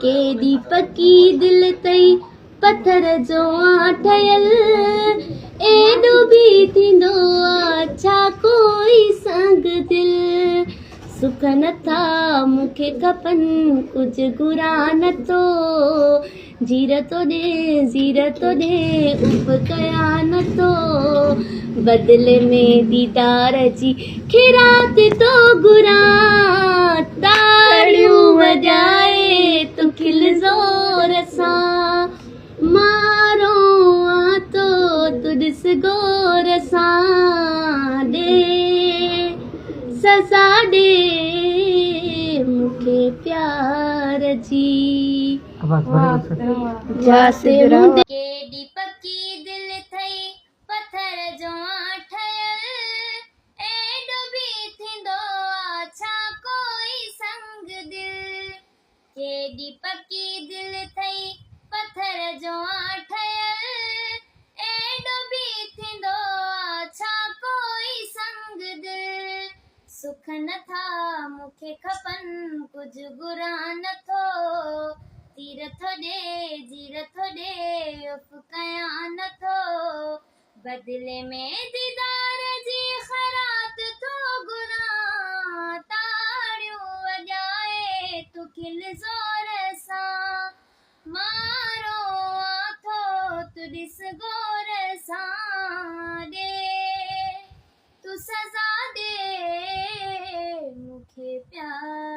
केॾी पकी दिल तई पत्थर जो ठहियल एॾो बि थींदो आ छा कोई संग दिल सुख नथा मूंखे खपनि कुझु घुरा नथो जीर तो ॾे उप कया नथो बदले में दीदार जी खिरात तो घुरा ताड़ियूं वॼाए तूं खिल ज़ोर सां मारो आ तो तूं ॾिस गौर सां ॾे सज़ा ॾे मूंखे प्यार जी केॾी पकी दिल थई पत्थर जो ठहियल एॾो बि थींदो आ छा कोई संग दिल केॾी पकी दिल थई पत्थर जो ठहियल एॾो बि थींदो आ छा कोई संग दिल सुख नथा मूंखे खपनि कुझु घुरा नथो तीर थो ॾे जीर थो ॾे उफ़ कया नथो बदिले में दीदार जी ख़ैरात थो घुरा ताड़ियूं वॼाए तूं खिल ज़ोर सां मारो आ थो तूं ॾिस गौर सां ॾे तूं सज़ा ॾे मूंखे प्यार